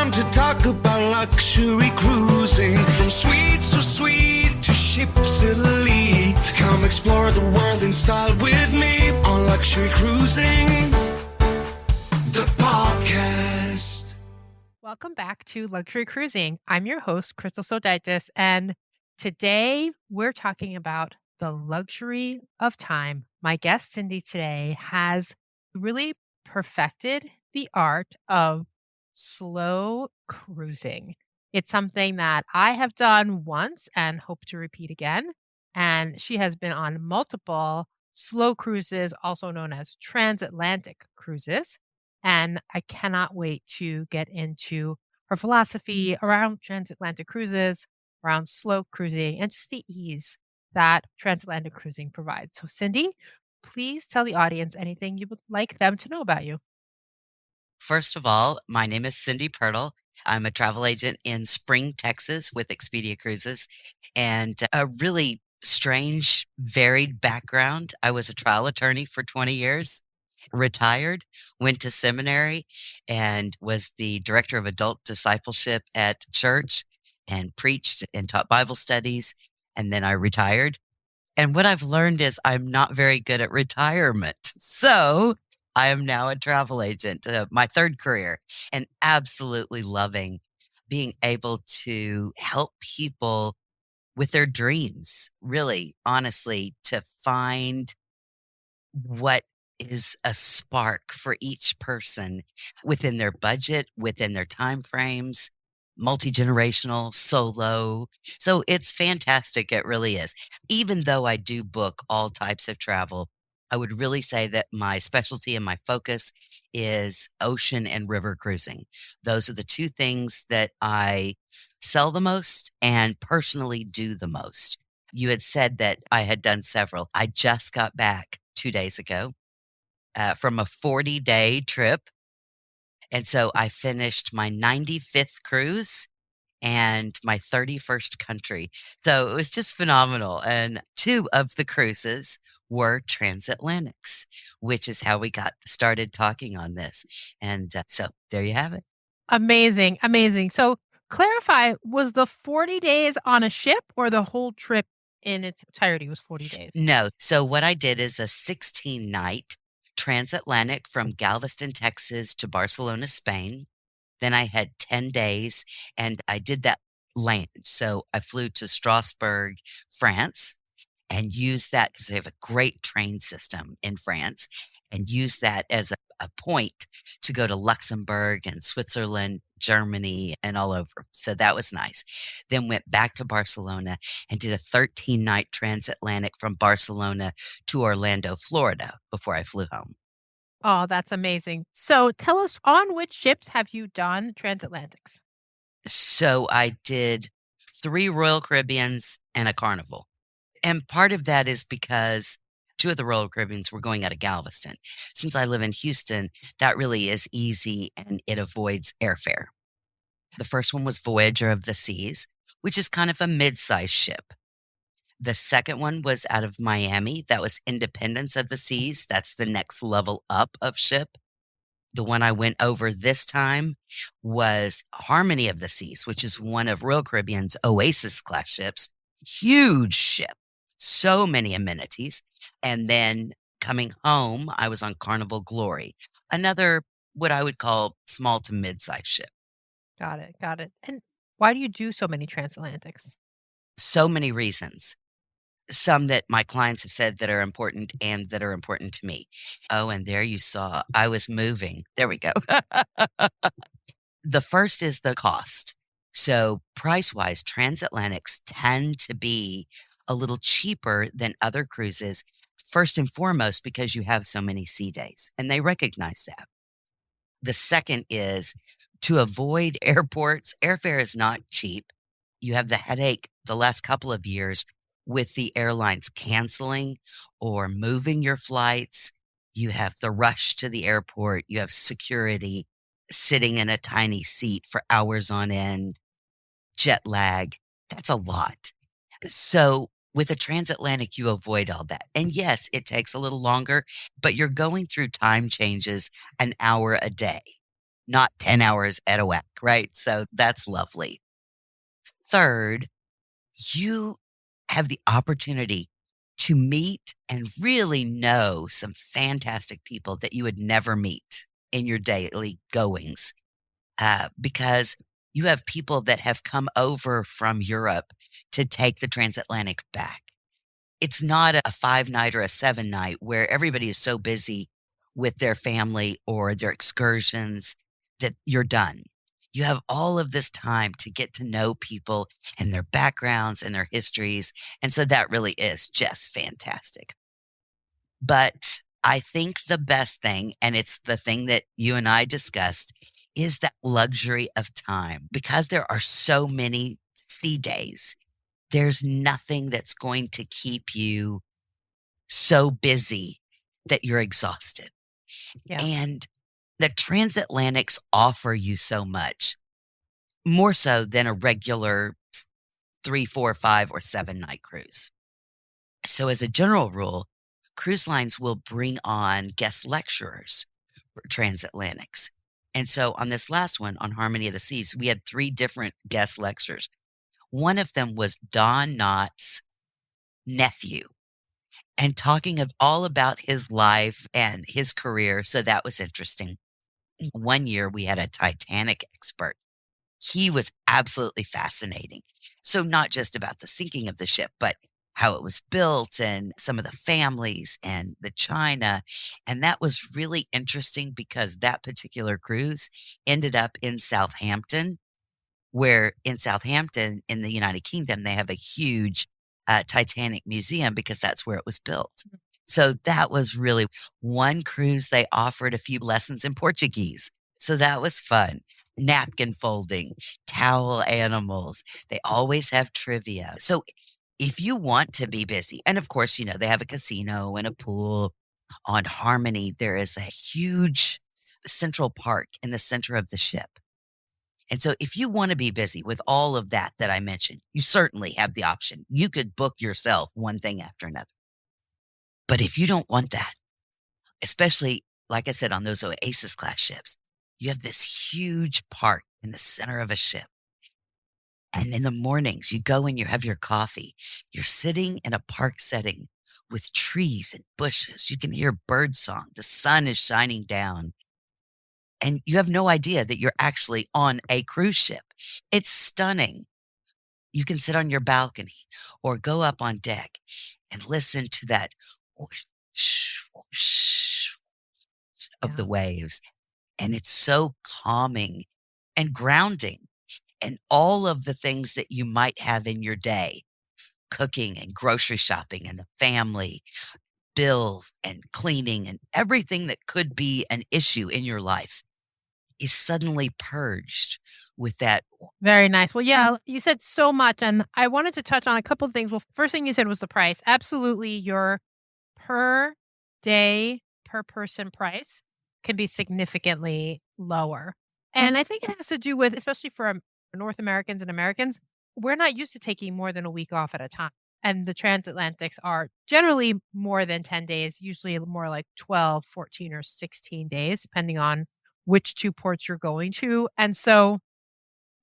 time to talk about luxury cruising. From sweet, so sweet to ships elite. Come explore the world in style with me on Luxury Cruising, the podcast. Welcome back to Luxury Cruising. I'm your host, Krystal Sodaitis, and today we're talking about the luxury of time. My guest, Cindy, today has really perfected the art of slow cruising. It's something that I have done once and hope to repeat again. And she has been on multiple slow cruises, also known as transatlantic cruises. And I cannot wait to get into her philosophy around transatlantic cruises, around slow cruising, and just the ease that transatlantic cruising provides. So, Cindy, please tell the audience anything you would like them to know about you. First of all, my name is Cindy Pirtle. I'm a travel agent in Spring, Texas with Expedia Cruises, and a really strange, varied background. I was a trial attorney for 20 years, retired, went to seminary, and was the director of adult discipleship at church and preached and taught Bible studies. And then I retired. And what I've learned is I'm not very good at retirement. So I am now a travel agent, my third career, and absolutely loving being able to help people with their dreams, really, honestly, to find what is a spark for each person within their budget, within their time frames, multi-generational, solo. So it's fantastic. It really is. Even though I do book all types of travel, I would really say that my specialty and my focus is ocean and river cruising. Those are the two things that I sell the most and personally do the most. You had said that I had done several. I just got back 2 days ago from a 40-day trip. And so I finished my 95th cruise and my 31st country. So it was just phenomenal. And 2 of the cruises were transatlantics, which is how we got started talking on this. And so there you have it. Amazing. Amazing. So, clarify, was the 40 days on a ship or the whole trip in its entirety was 40 days? No. So what I did is a 16-night transatlantic from Galveston, Texas to Barcelona, Spain. Then I had 10 days and I did that land. So I flew to Strasbourg, France, and used that because they have a great train system in France, and used that as a point to go to Luxembourg and Switzerland, Germany, and all over. So that was nice. Then went back to Barcelona and did a 13-night transatlantic from Barcelona to Orlando, Florida before I flew home. Oh, that's amazing. So, tell us, on which ships have you done transatlantics? So I did 3 Royal Caribbeans and a Carnival. And part of that is because 2 of the Royal Caribbeans were going out of Galveston. Since I live in Houston, that really is easy and it avoids airfare. The first one was Voyager of the Seas, which is kind of a mid-sized ship. The second one was out of Miami. That was Independence of the Seas. That's the next level up of ship. The one I went over this time was Harmony of the Seas, which is one of Royal Caribbean's Oasis class ships. Huge ship. So many amenities. And then coming home, I was on Carnival Glory, another what I would call small to mid-sized ship. Got it. Got it. And why do you do so many transatlantics? So many reasons. Some that my clients have said that are important and that are important to me. Oh, and there you saw I was moving. There we go. The first is the cost. So price-wise, transatlantics tend to be a little cheaper than other cruises, first and foremost, because you have so many sea days, and they recognize that. The second is to avoid airports. Airfare is not cheap. You have the headache the last couple of years with the airlines canceling or moving your flights. You have the rush to the airport. You have security, sitting in a tiny seat for hours on end, jet lag. That's a lot. So with a transatlantic, you avoid all that. And yes, it takes a little longer, but you're going through time changes an hour a day. not 10 hours at a whack, right? So that's lovely. Third, you have the opportunity to meet and really know some fantastic people that you would never meet in your daily goings, because you have people that have come over from Europe to take the transatlantic back. It's not a 5 night or a 7 night where everybody is so busy with their family or their excursions that you're done. You have all of this time to get to know people and their backgrounds and their histories. And so that really is just fantastic. But I think the best thing, and it's the thing that you and I discussed, is that luxury of time. Because there are so many sea days, there's nothing that's going to keep you so busy that you're exhausted. Yeah. And the transatlantics offer you so much, more so than a regular 3, 4, 5, or 7 night cruise. So, as a general rule, cruise lines will bring on guest lecturers for transatlantics. And so, on this last one, on Harmony of the Seas, we had 3 different guest lectures. One of them was Don Knott's nephew, and talking all about his life and his career. So that was interesting. One year we had a Titanic expert. He was absolutely fascinating. So not just about the sinking of the ship, but how it was built and some of the families and the china. And that was really interesting because that particular cruise ended up in Southampton, where in Southampton in the United Kingdom, they have a huge Titanic museum because that's where it was built. So that was really one cruise. They offered a few lessons in Portuguese. So that was fun. Napkin folding, towel animals. They always have trivia. So if you want to be busy, and of course, they have a casino and a pool. On Harmony, there is a huge central park in the center of the ship. And so if you want to be busy with all of that I mentioned, you certainly have the option. You could book yourself one thing after another. But if you don't want that, especially, like I said, on those Oasis class ships, you have this huge park in the center of a ship. And in the mornings, you go and you have your coffee. You're sitting in a park setting with trees and bushes. You can hear birdsong. The sun is shining down. And you have no idea that you're actually on a cruise ship. It's stunning. You can sit on your balcony or go up on deck and listen to that whoosh, whoosh of the waves. And it's so calming and grounding. And all of the things that you might have in your day, cooking and grocery shopping and the family, bills and cleaning and everything that could be an issue in your life, is suddenly purged with that. Very nice. Well, yeah, you said so much, and I wanted to touch on a couple of things. Well, first thing you said was the price. Absolutely, your per day, per person price can be significantly lower. And I think it has to do with, especially for North Americans and Americans, we're not used to taking more than a week off at a time. And the transatlantics are generally more than 10 days, usually more like 12, 14, or 16 days, depending on which 2 ports you're going to. And so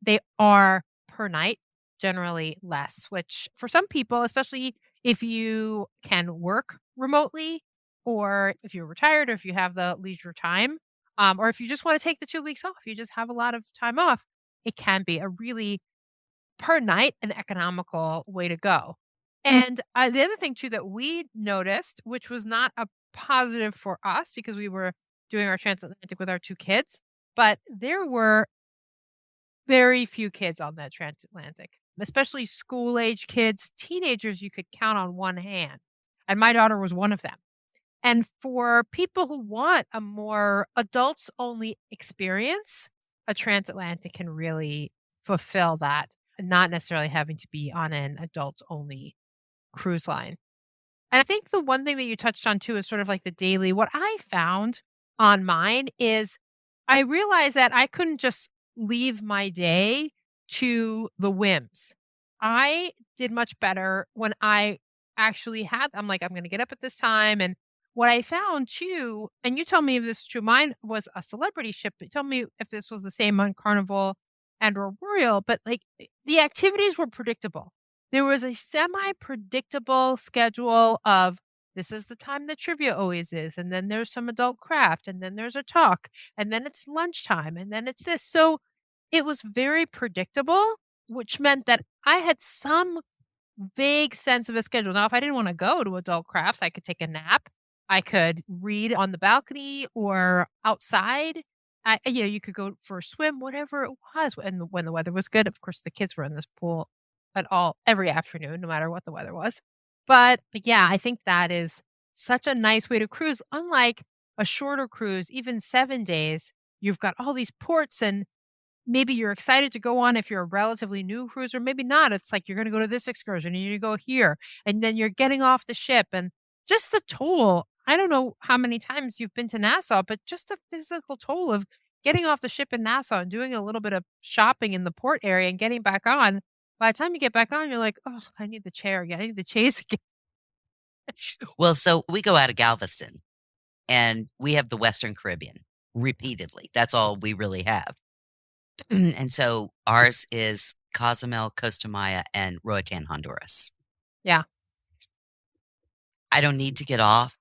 they are per night, generally less, which for some people, especially if you can work remotely or if you're retired or if you have the leisure time, or if you just want to take the 2 weeks off, you just have a lot of time off, it can be a really per night an economical way to go. And the other thing too that we noticed, which was not a positive for us because we were doing our transatlantic with our 2 kids, but there were very few kids on that transatlantic, especially school-age kids, teenagers you could count on one hand, and my daughter was one of them. And for people who want a more adults-only experience, a transatlantic can really fulfill that, not necessarily having to be on an adults-only cruise line. And I think the one thing that you touched on too is sort of like the daily. What I found on mine is I realized that I couldn't just leave my day to the whims. I did much better when I actually I'm like, I'm going to get up at this time and what I found too, and you tell me if this is true, mine was a celebrity ship, but tell me if this was the same on Carnival and or Royal, but like the activities were predictable. There was a semi-predictable schedule of this is the time the trivia always is, and then there's some adult craft, and then there's a talk, and then it's lunchtime, and then it's this. So it was very predictable, which meant that I had some vague sense of a schedule. Now, if I didn't wanna go to adult crafts, I could take a nap. I could read on the balcony or outside. You could go for a swim, whatever it was. And when the weather was good, of course, the kids were in this pool every afternoon, no matter what the weather was. But yeah, I think that is such a nice way to cruise. Unlike a shorter cruise, even 7 days, you've got all these ports and maybe you're excited to go on if you're a relatively new cruiser, maybe not. It's like you're gonna go to this excursion and you're gonna go here, and then you're getting off the ship and just the toll. I don't know how many times you've been to Nassau, but just the physical toll of getting off the ship in Nassau and doing a little bit of shopping in the port area and getting back on. By the time you get back on, you're like, "Oh, I need the chair again. I need the chase again." Well, so we go out of Galveston and we have the Western Caribbean repeatedly. That's all we really have. And so ours is Cozumel, Costa Maya, and Roatan, Honduras. Yeah. I don't need to get off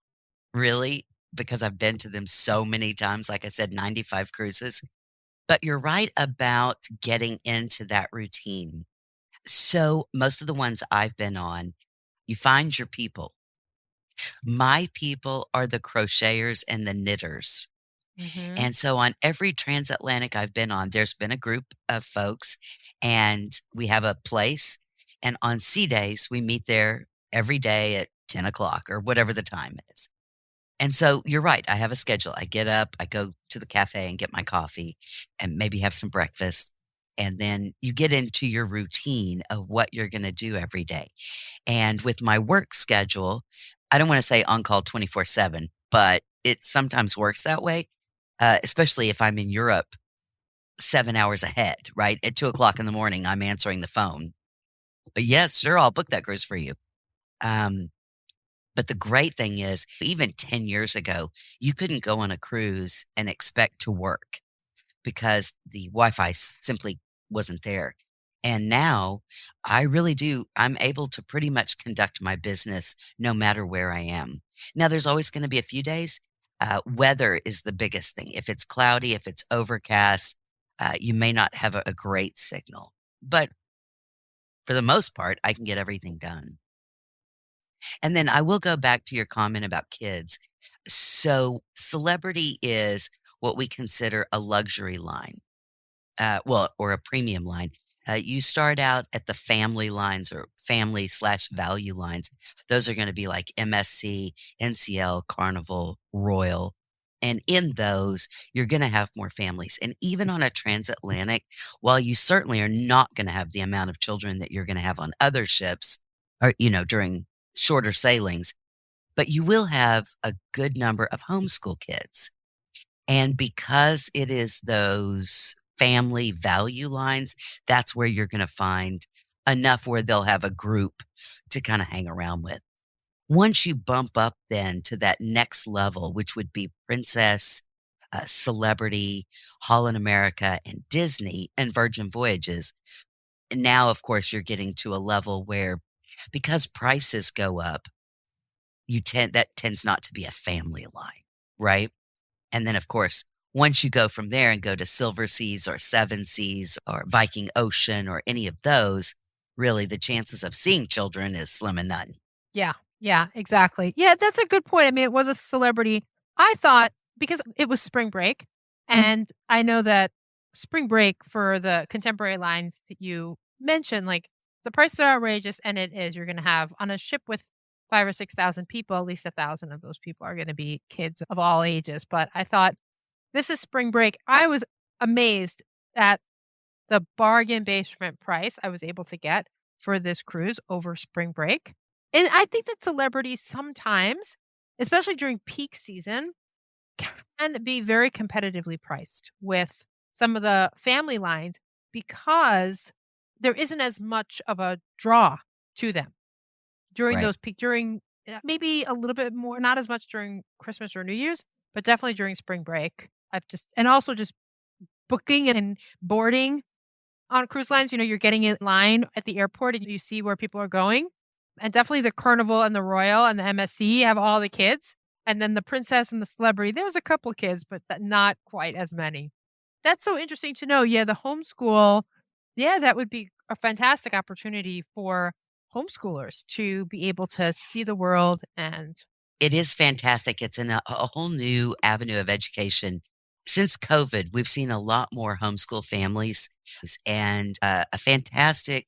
really because I've been to them so many times. Like I said, 95 cruises. But you're right about getting into that routine. So most of the ones I've been on, you find your people. My people are the crocheters and the knitters. Mhm. And so on every transatlantic I've been on, there's been a group of folks and we have a place. And on sea days, we meet there every day at 10 o'clock or whatever the time is. And so you're right. I have a schedule. I get up, I go to the cafe and get my coffee and maybe have some breakfast. And then you get into your routine of what you're going to do every day. And with my work schedule, I don't want to say on call 24/7, but it sometimes works that way, especially if I'm in Europe 7 hours ahead, right? At 2 o'clock in the morning, I'm answering the phone. But yes, sure, I'll book that cruise for you. Um, but the great thing is, even 10 years ago, you couldn't go on a cruise and expect to work because the Wi-Fi simply wasn't there. And now I really do. I'm able to pretty much conduct my business no matter where I am. Now, there's always going to be a few days. Weather is the biggest thing. If it's cloudy, if it's overcast, you may not have a great signal. But for the most part, I can get everything done. And then I will go back to your comment about kids. So, celebrity is what we consider a luxury line, or a premium line. You start out at the family lines or family/value lines. Those are going to be like MSC, NCL, Carnival, Royal. And in those, you're going to have more families. And even on a transatlantic, while you certainly are not going to have the amount of children that you're going to have on other ships or, during shorter sailings, but you will have a good number of homeschool kids. And because it is those family value lines, that's where you're going to find enough where they'll have a group to kind of hang around with. Once you bump up then to that next level, which would be princess, celebrity, Holland America, and Disney and Virgin Voyages, now, of course, you're getting to a level where because prices go up, that tends not to be a family line, right? And then, of course, once you go from there and go to Silver Seas or Seven Seas or Viking Ocean or any of those, really the chances of seeing children is slim and none. Yeah, yeah, exactly. Yeah, that's a good point. I mean, it was a celebrity. I thought because it was spring break, and I know that spring break for the contemporary lines that you mentioned, like the prices are outrageous, and it is. You're going to have on a ship with 5 or 6,000 people, at least 1,000 of those people are going to be kids of all ages. But I thought this is spring break. I was amazed at the bargain basement price I was able to get for this cruise over spring break. And I think that celebrities sometimes, especially during peak season, can be very competitively priced with some of the family lines because there isn't as much of a draw to them during Right. those peak during maybe a little bit more, not as much during Christmas or New Year's, but definitely during spring break. And also just booking and boarding on cruise lines. You're getting in line at the airport and you see where people are going. And definitely the Carnival and the Royal and the MSC have all the kids. And then the Princess and the Celebrity, there's a couple of kids, but not quite as many. That's so interesting to know. Yeah, the homeschool, yeah, that would be a fantastic opportunity for homeschoolers to be able to see the world. And It is fantastic. It's in a whole new avenue of education. Since COVID, we've seen a lot more homeschool families and a fantastic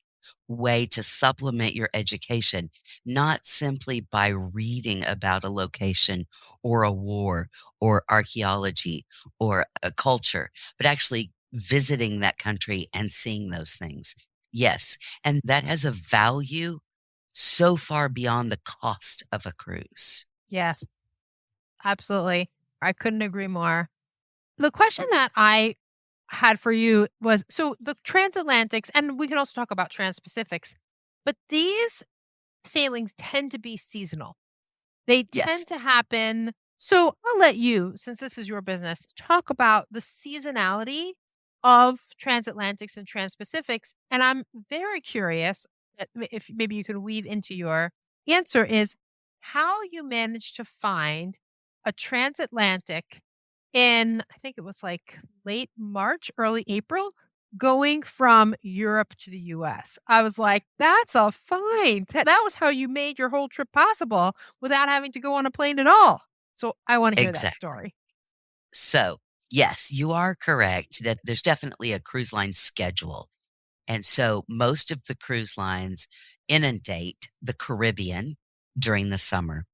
way to supplement your education, not simply by reading about a location or a war or archaeology or a culture, but actually visiting that country and seeing those things. Yes. And that has a value so far beyond the cost of a cruise. yeah, absolutely. I couldn't agree more. The question that I had for you was, so the transatlantics, and we can also talk about transpacifics, but these sailings tend to be seasonal. They Yes. tend to happen. So I'll let you, since this is your business, talk about the seasonality of transatlantics and transpacifics. And I'm very curious if maybe you could weave into your answer is how you managed to find a transatlantic in, I think it was like late March, early April, going from Europe to the US. I was like, that's a find. That was how you made your whole trip possible without having to go on a plane at all. So I want to hear that Exactly. story. So, yes, you are correct that there's definitely a cruise line schedule. And so most of the cruise lines inundate the Caribbean during the summer.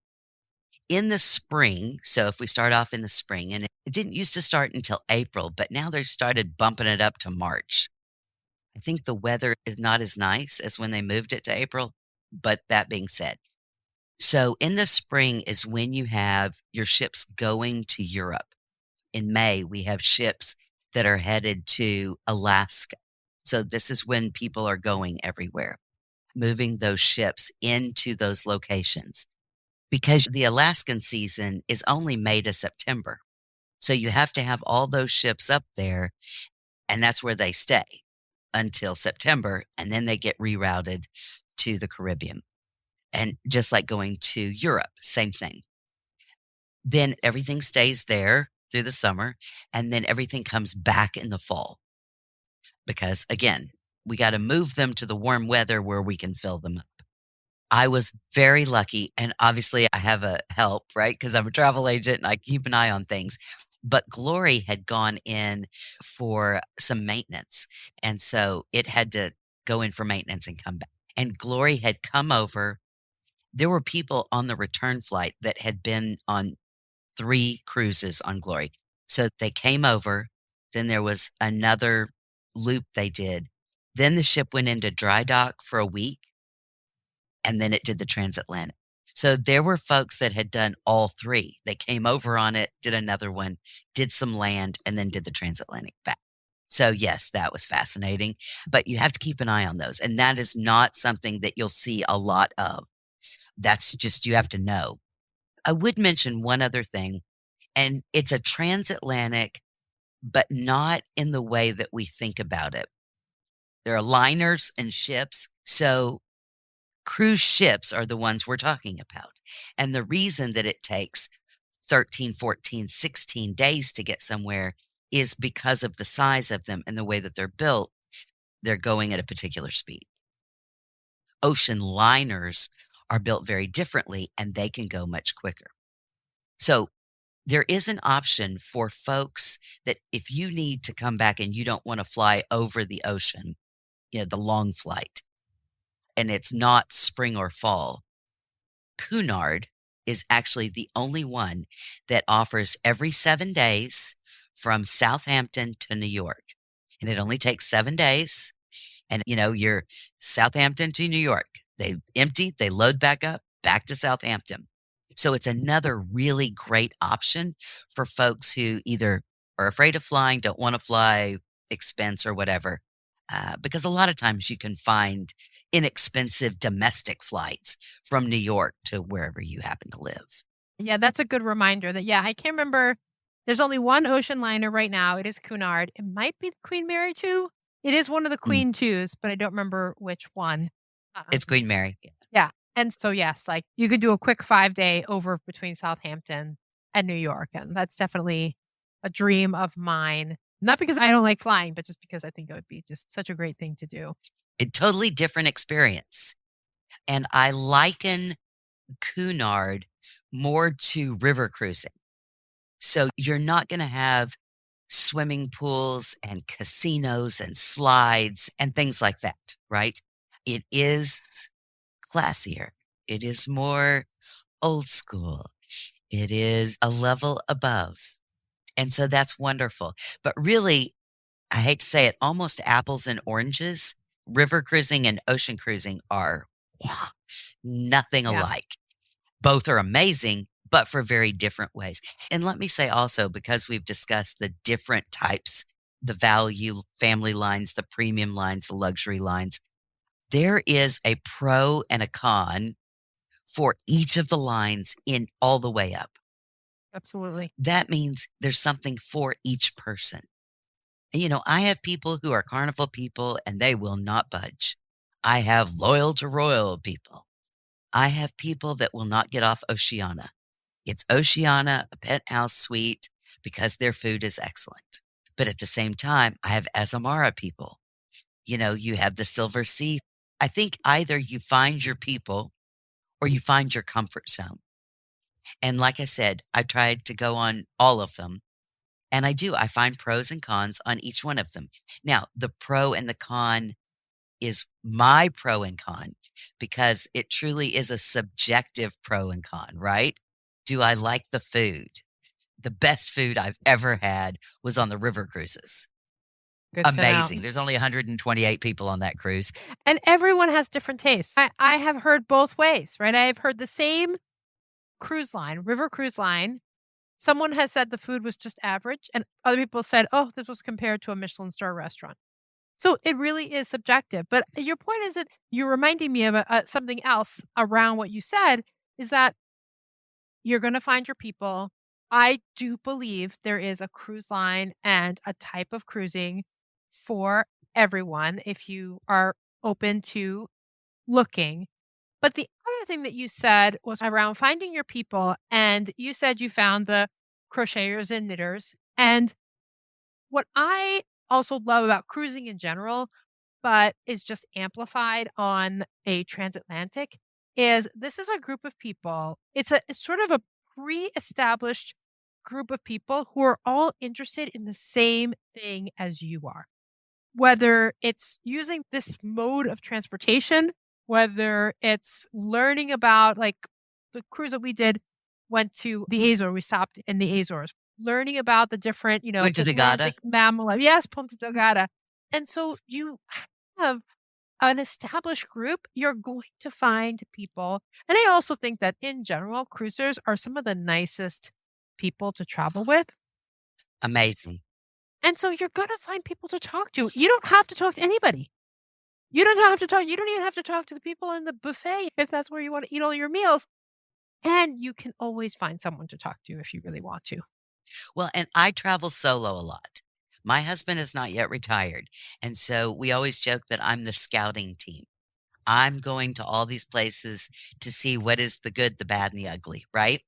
In the spring, so if we start off in the spring, and it didn't used to start until April, but now they started bumping it up to March. I think the weather is not as nice as when they moved it to April. But that being said, so in the spring is when you have your ships going to Europe. In May, we have ships that are headed to Alaska. So this is when people are going everywhere, moving those ships into those locations because the Alaskan season is only May to September. So you have to have all those ships up there, and that's where they stay until September, and then they get rerouted to the Caribbean. And just like going to Europe, same thing. Then everything stays there through the summer, and then everything comes back in the fall because, again, we got to move them to the warm weather where we can fill them up. I was very lucky, and obviously I have a help, right? Because I'm a travel agent and I keep an eye on things. But Glory had gone in for some maintenance, and so it had to go in for maintenance and come back. And Glory had come over. There were people on the return flight that had been on 3 cruises on Glory. So they came over, then there was another loop they did. Then the ship went into dry dock for a week, and then it did the transatlantic. So there were folks that had done all 3. They came over on it, did another one, did some land, and then did the transatlantic back. So yes, that was fascinating, but you have to keep an eye on those, and that is not something that you'll see a lot of. That's just, you have to know. I would mention one other thing, and it's a transatlantic, but not in the way that we think about it. There are liners and ships. So cruise ships are the ones we're talking about. And the reason that it takes 13, 14, 16 days to get somewhere is because of the size of them and the way that they're built. They're going at a particular speed. Ocean liners are built very differently and they can go much quicker. So there is an option for folks that if you need to come back and you don't want to fly over the ocean, the long flight, and it's not spring or fall, Cunard is actually the only one that offers every 7 days from Southampton to New York. And it only takes 7 days. And, you're Southampton to New York. They empty, they load back up, back to Southampton. So it's another really great option for folks who either are afraid of flying, don't want to fly, expense or whatever. because a lot of times you can find inexpensive domestic flights from New York to wherever you happen to live. Yeah, that's a good reminder that, I can't remember. There's only one ocean liner right now. It is Cunard. It might be the Queen Mary 2. It is one of the Queen 2s, but I don't remember which one. It's Queen Mary. Yeah. And so, yes, like you could do a quick 5-day over between Southampton and New York. And that's definitely a dream of mine. Not because I don't like flying, but just because I think it would be just such a great thing to do. A totally different experience. And I liken Cunard more to river cruising. So you're not going to have swimming pools and casinos and slides and things like that, right? It is classier. It is more old school. It is a level above. And so that's wonderful. But really, I hate to say it, almost apples and oranges. River cruising and ocean cruising are nothing alike. Both are amazing, but for very different ways. And let me say also, because we've discussed the different types, the value family lines, the premium lines, the luxury lines, there is a pro and a con for each of the lines in all the way up. Absolutely. That means there's something for each person. And, I have people who are Carnival people and they will not budge. I have loyal to Royal people. I have people that will not get off Oceania. It's Oceania, a penthouse suite, because their food is excellent. But at the same time, I have Azamara people. You have the Silver Sea. I think either you find your people or you find your comfort zone. And like I said, I tried to go on all of them. And I do. I find pros and cons on each one of them. Now, the pro and the con is my pro and con because it truly is a subjective pro and con, right? Do I like the food? The best food I've ever had was on the river cruises. Good to know. Amazing. There's only 128 people on that cruise. And everyone has different tastes. I have heard both ways, right? I've heard the same cruise line, river cruise line. Someone has said the food was just average, and other people said, oh, this was compared to a Michelin star restaurant. So it really is subjective. But your point is, you're reminding me of something else around what you said, is that you're going to find your people. I do believe there is a cruise line and a type of cruising for everyone if you are open to looking. But the other thing that you said was around finding your people. And you said you found the crocheters and knitters. And what I also love about cruising in general, but is just amplified on a transatlantic, is this is a group of people. It's sort of a pre-established group of people who are all interested in the same thing as you are. Whether it's using this mode of transportation, whether it's learning about, like the cruise that we did, went to the Azores. We stopped in the Azores, learning about the different, Punta Atlantic mammal life. Yes, Punta Delgada. And so you have an established group, you're going to find people. And I also think that in general, cruisers are some of the nicest people to travel with. Amazing. And so you're going to find people to talk to. You don't have to talk to anybody. You don't even have to talk to the people in the buffet if that's where you want to eat all your meals. And you can always find someone to talk to if you really want to. Well, and I travel solo a lot. My husband is not yet retired. And so we always joke that I'm the scouting team. I'm going to all these places to see what is the good, the bad, and the ugly, right?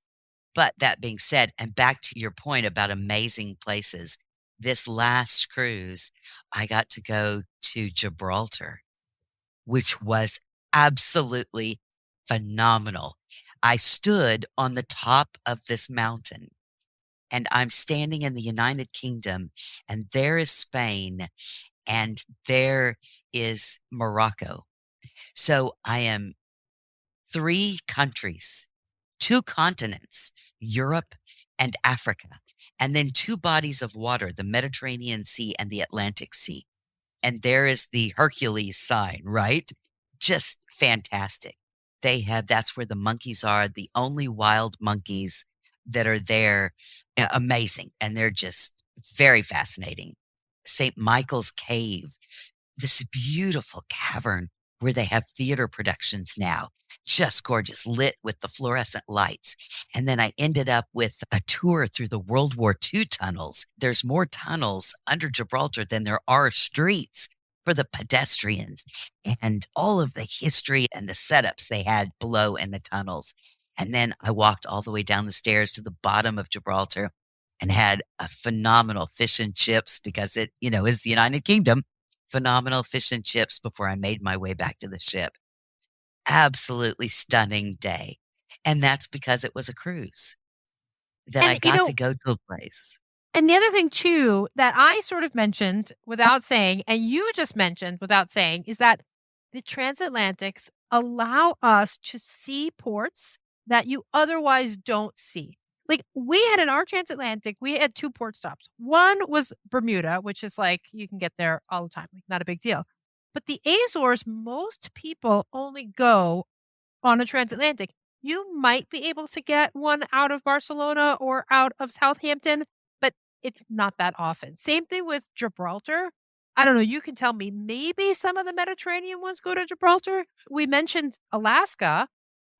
But that being said, and back to your point about amazing places, this last cruise, I got to go to Gibraltar, which was absolutely phenomenal. I stood on the top of this mountain and I'm standing in the United Kingdom, and there is Spain and there is Morocco. So I am 3 countries, 2 continents, Europe and Africa, and then 2 bodies of water, the Mediterranean Sea and the Atlantic Sea. And there is the Hercules sign, right? Just fantastic. That's where the monkeys are, the only wild monkeys that are there. Amazing. And they're just very fascinating. St. Michael's Cave, this beautiful cavern where they have theater productions now. Just gorgeous, lit with the fluorescent lights. And then I ended up with a tour through the World War II tunnels. There's more tunnels under Gibraltar than there are streets for the pedestrians, and all of the history and the setups they had below in the tunnels. And then I walked all the way down the stairs to the bottom of Gibraltar and had a phenomenal fish and chips because it, is the United Kingdom. Phenomenal fish and chips before I made my way back to the ship. Absolutely stunning day. And that's because it was a cruise that I And, got to go to a place. and the other thing too that I sort of mentioned without saying, and you just mentioned without saying, is that the transatlantics allow us to see ports that you otherwise don't see. Like we had in our transatlantic, we had 2 port stops. One was Bermuda, which is like you can get there all the time, like not a big deal. But the Azores, most people only go on a transatlantic. You might be able to get one out of Barcelona or out of Southampton, but it's not that often. Same thing with Gibraltar. I don't know. You can tell me, maybe some of the Mediterranean ones go to Gibraltar. We mentioned Alaska.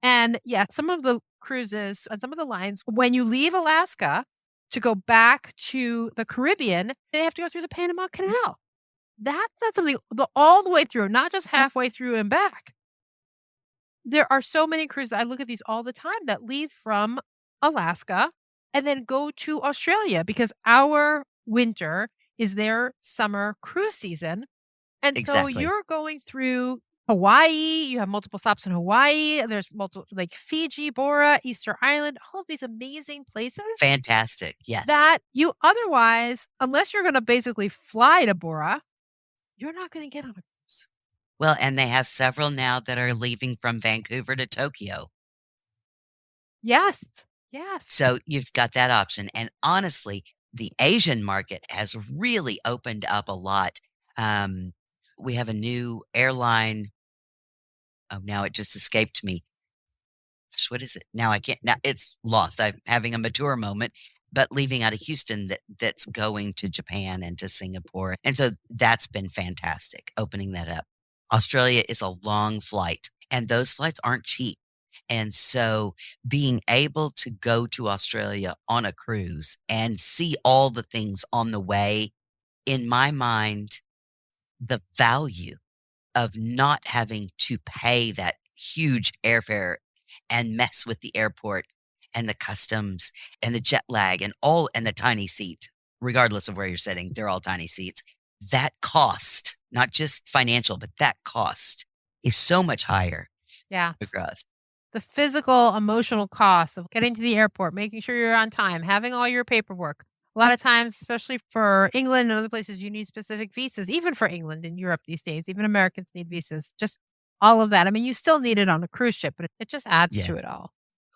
And yeah, some of the cruises and some of the lines, when you leave Alaska to go back to the Caribbean, they have to go through the Panama Canal. That's not something all the way through, not just halfway through and back. There are so many cruises. I look at these all the time that leave from Alaska and then go to Australia because our winter is their summer cruise season. And so Exactly. you're going through Hawaii. You have multiple stops in Hawaii. There's multiple, like Fiji, Bora, Easter Island, all of these amazing places Fantastic. Yes. that you otherwise, unless you're going to basically fly to Bora, you're not going to get on a cruise. Well, and they have several now that are leaving from Vancouver to Tokyo. Yes. Yes. So you've got that option. And honestly, the Asian market has really opened up a lot. We have a new airline. Oh, now it just escaped me. Gosh, what is it? Now I can't. Now it's lost. I'm having a mature moment, but leaving out of Houston that's going to Japan and to Singapore. And so that's been fantastic, opening that up. Australia is a long flight, and those flights aren't cheap. And so being able to go to Australia on a cruise and see all the things on the way, in my mind, the value of not having to pay that huge airfare and mess with the airport and the customs and the jet lag and the tiny seat, regardless of where you're sitting, they're all tiny seats. That cost, not just financial, but that cost is so much higher. Yeah. For us. The physical, emotional cost of getting to the airport, making sure you're on time, having all your paperwork. A lot of times, especially for England and other places, you need specific visas, even for England and Europe these days. Even Americans need visas. Just all of that. I mean, you still need it on a cruise ship, but it just adds to it all.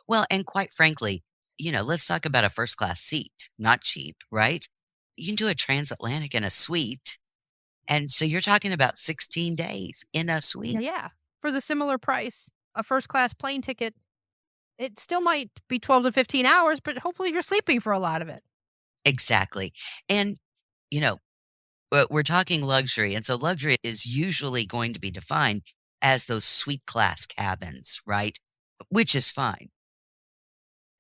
Well, and quite frankly, let's talk about a first class seat. Not cheap, right? You can do a transatlantic in a suite. And so you're talking about 16 days in a suite. Yeah. For the similar price, a first class plane ticket, it still might be 12 to 15 hours, but hopefully you're sleeping for a lot of it. Exactly. And, we're talking luxury. And so luxury is usually going to be defined as those suite class cabins, right? Which is fine.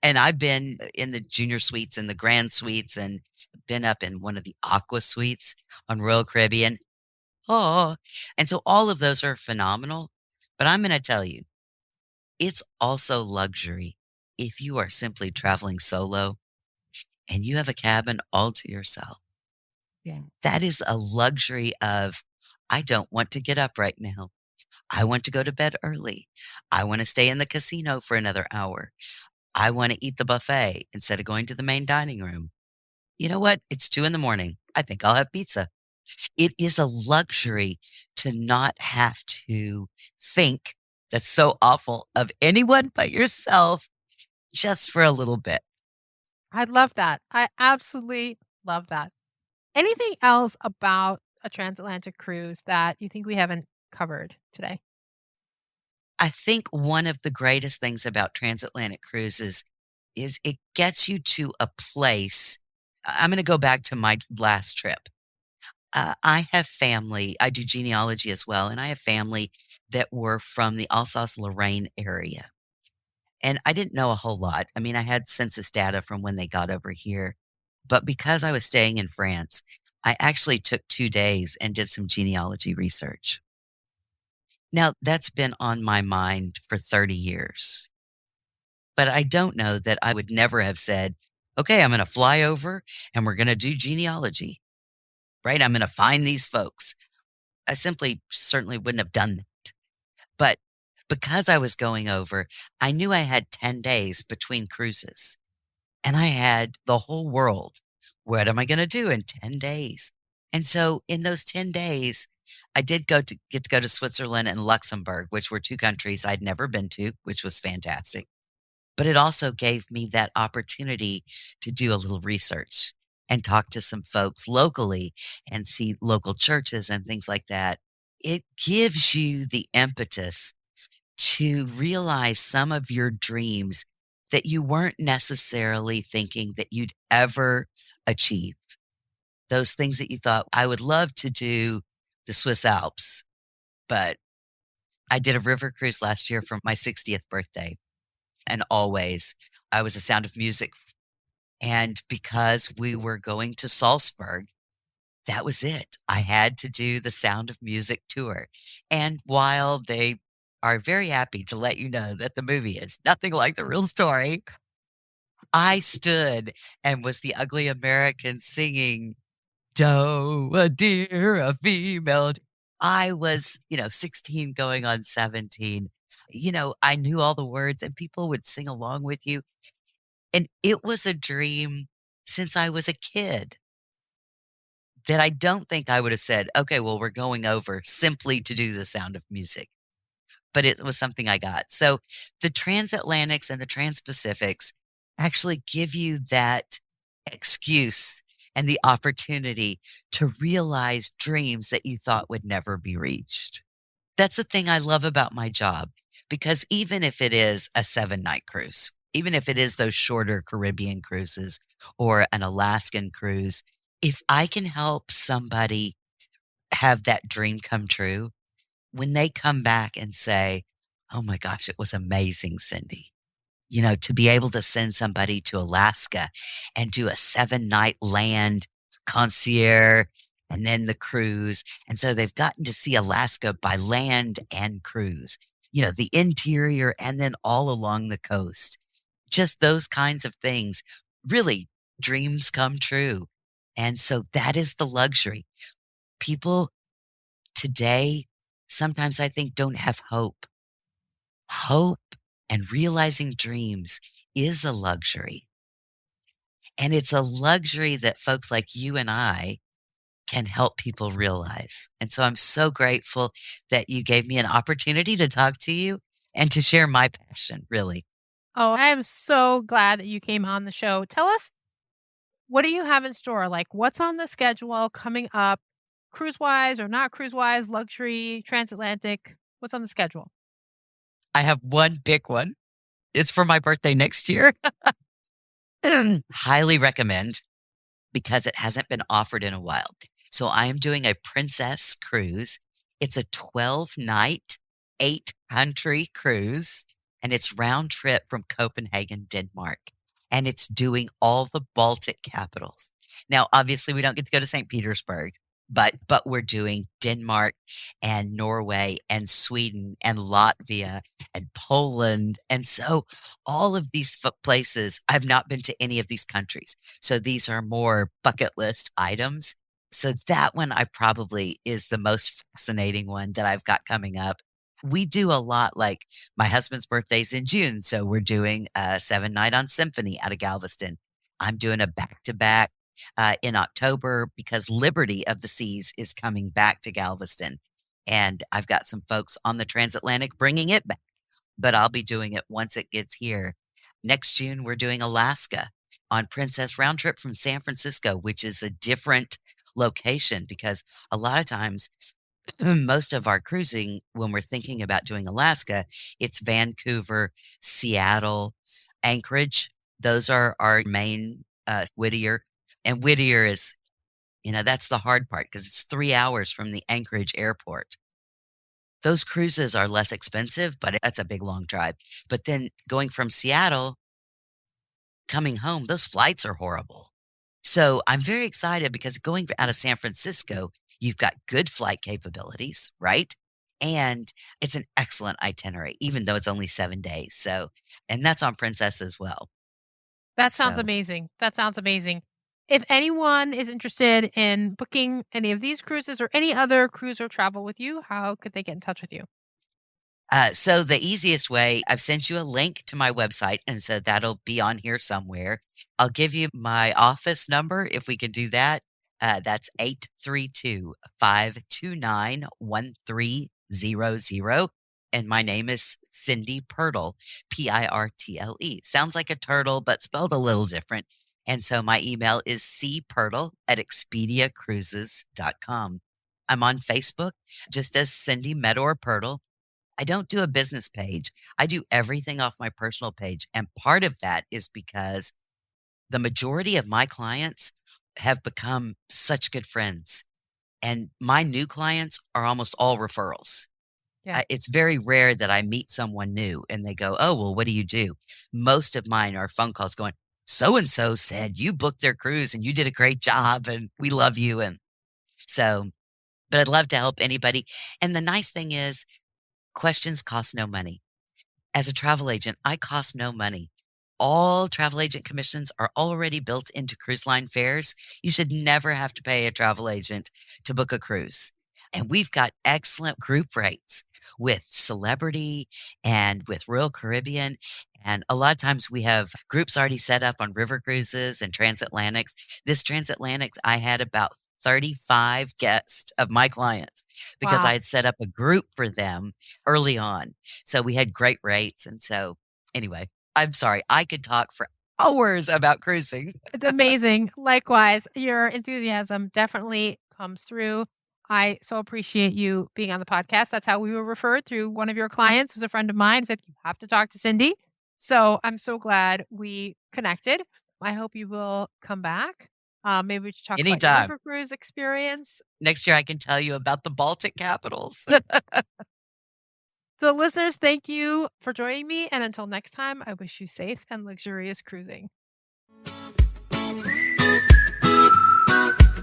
And I've been in the junior suites and the grand suites and been up in one of the aqua suites on Royal Caribbean. Oh, and so all of those are phenomenal. But I'm going to tell you, it's also luxury if you are simply traveling solo and you have a cabin all to yourself. Yeah. That is a luxury of, I don't want to get up right now. I want to go to bed early. I want to stay in the casino for another hour. I want to eat the buffet instead of going to the main dining room. You know what? It's 2 a.m. I think I'll have pizza. It is a luxury to not have to think that's so awful of anyone but yourself just for a little bit. I love that. I absolutely love that. Anything else about a transatlantic cruise that you think we haven't covered today? I think one of the greatest things about transatlantic cruises is it gets you to a place. I'm going to go back to my last trip. I have family. I do genealogy as well, and I have family that were from the Alsace-Lorraine area. And I didn't know a whole lot. I mean, I had census data from when they got over here. But because I was staying in France, I actually took 2 days and did some genealogy research. Now, that's been on my mind for 30 years. But I don't know that I would never have said, okay, I'm going to fly over and we're going to do genealogy, right? I'm going to find these folks. I simply certainly wouldn't have done that. But because I was going over, I knew I had 10 days between cruises and I had the whole world. What am I going to do in 10 days? And so in those 10 days, I did get to go to Switzerland and Luxembourg, which were 2 countries I'd never been to, which was fantastic. But it also gave me that opportunity to do a little research and talk to some folks locally and see local churches and things like that. It gives you the impetus to realize some of your dreams that you weren't necessarily thinking that you'd ever achieve. Those things that you thought, I would love to do the Swiss Alps, but I did a river cruise last year for my 60th birthday. And always, I was a Sound of Music. And because we were going to Salzburg, that was it. I had to do the Sound of Music tour. And while they are very happy to let you know that the movie is nothing like the real story, I stood and was the ugly American singing, "Do a dear, a female." I was, 16 going on 17. I knew all the words and people would sing along with you. And it was a dream since I was a kid that I don't think I would have said, okay, well, we're going over simply to do the Sound of Music. But it was something I got. So the transatlantics and the transpacifics actually give you that excuse and the opportunity to realize dreams that you thought would never be reached. That's the thing I love about my job, because even if it is a 7-night cruise, even if it is those shorter Caribbean cruises or an Alaskan cruise, if I can help somebody have that dream come true, when they come back and say, oh my gosh, it was amazing, Cindy. To be able to send somebody to Alaska and do a 7-night land concierge and then the cruise. And so they've gotten to see Alaska by land and cruise, the interior and then all along the coast. Just those kinds of things, really dreams come true. And so that is the luxury. People today, sometimes I think, don't have hope. Hope and realizing dreams is a luxury. And it's a luxury that folks like you and I can help people realize. And so I'm so grateful that you gave me an opportunity to talk to you and to share my passion, really. Oh, I am so glad that you came on the show. Tell us, what do you have in store? Like, what's on the schedule coming up, cruise-wise or not cruise-wise, luxury, transatlantic? What's on the schedule? I have one big one. It's for my birthday next year. Highly recommend, because it hasn't been offered in a while. So I am doing a princess cruise. It's a 12-night, 8-country cruise, and it's round trip from Copenhagen, Denmark. And it's doing all the Baltic capitals. Now, obviously, we don't get to go to St. Petersburg, but we're doing Denmark and Norway and Sweden and Latvia and Poland. And so all of these places, I've not been to any of these countries. So these are more bucket list items. So that one I probably is the most fascinating one that I've got coming up. We do a lot, like my husband's birthday's in June. So we're doing a 7-night on Symphony out of Galveston. I'm doing a back-to-back in October because Liberty of the Seas is coming back to Galveston. And I've got some folks on the Transatlantic bringing it back, but I'll be doing it once it gets here. Next June, we're doing Alaska on Princess round trip from San Francisco, which is a different location because a lot of times, most of our cruising, when we're thinking about doing Alaska, it's Vancouver, Seattle, Anchorage. Those are our main Whittier. And Whittier is That's the hard part because it's 3 hours from the Anchorage airport. Those cruises are less expensive, but that's a big, long drive. But then going from Seattle, coming home, those flights are horrible. So I'm very excited because going out of San Francisco, you've got good flight capabilities, right? And it's an excellent itinerary, even though it's only 7 days. So, and that's on Princess as well. That sounds So, amazing. That sounds amazing. If anyone is interested in booking any of these cruises or any other cruise or travel with you, how could they get in touch with you? so the easiest way, I've sent you a link to my website, and so that'll be on here somewhere. I'll give you my office number if we could do that. That's 832-529-1300. And my name is Cindy Pirtle, Pirtle. Sounds like a turtle, but spelled a little different. And so my email is cpirtle@expediacruises.com. I'm on Facebook just as Cindy Medor Pirtle. I don't do a business page. I do everything off my personal page. And part of that is because the majority of my clients have become such good friends. And my new clients are almost all referrals. Yeah. It's very rare that I meet someone new and they go, oh, well, what do you do? Most of mine are phone calls going, so-and-so said you booked their cruise and you did a great job and we love you. And so, but I'd love to help anybody. And the nice thing is, questions cost no money. As a travel agent, I cost no money. All travel agent commissions are already built into cruise line fares. You should never have to pay a travel agent to book a cruise. And we've got excellent group rates with Celebrity and with Royal Caribbean. And a lot of times we have groups already set up on river cruises and transatlantics. This transatlantics, I had about 35 guests of my clients because Wow. I had set up a group for them early on. So we had great rates. And so anyway, I'm sorry, I could talk for hours about cruising. It's amazing. Likewise, your enthusiasm definitely comes through. I so appreciate you being on the podcast. That's how we were referred through one of your clients who's a friend of mine, said you have to talk to Cindy. So I'm so glad we connected. I hope you will come back. Maybe we should talk about your Anytime. river cruise experience. Next year, I can tell you about the Baltic capitals. So listeners, thank you for joining me. And until next time, I wish you safe and luxurious cruising.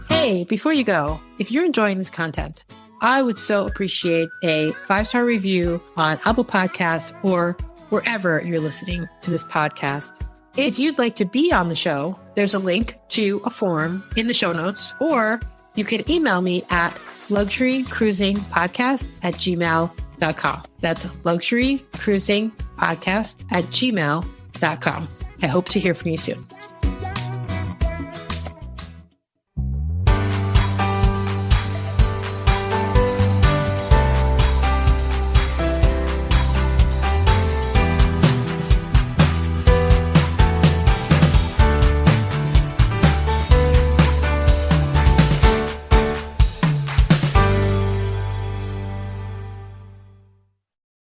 Hey, before you go, if you're enjoying this content, I would so appreciate a 5-star review on Apple Podcasts or wherever you're listening to this podcast. If you'd like to be on the show, there's a link to a form in the show notes, or you can email me at luxurycruisingpodcast@gmail.com. That's luxurycruisingpodcast@gmail.com. I hope to hear from you soon.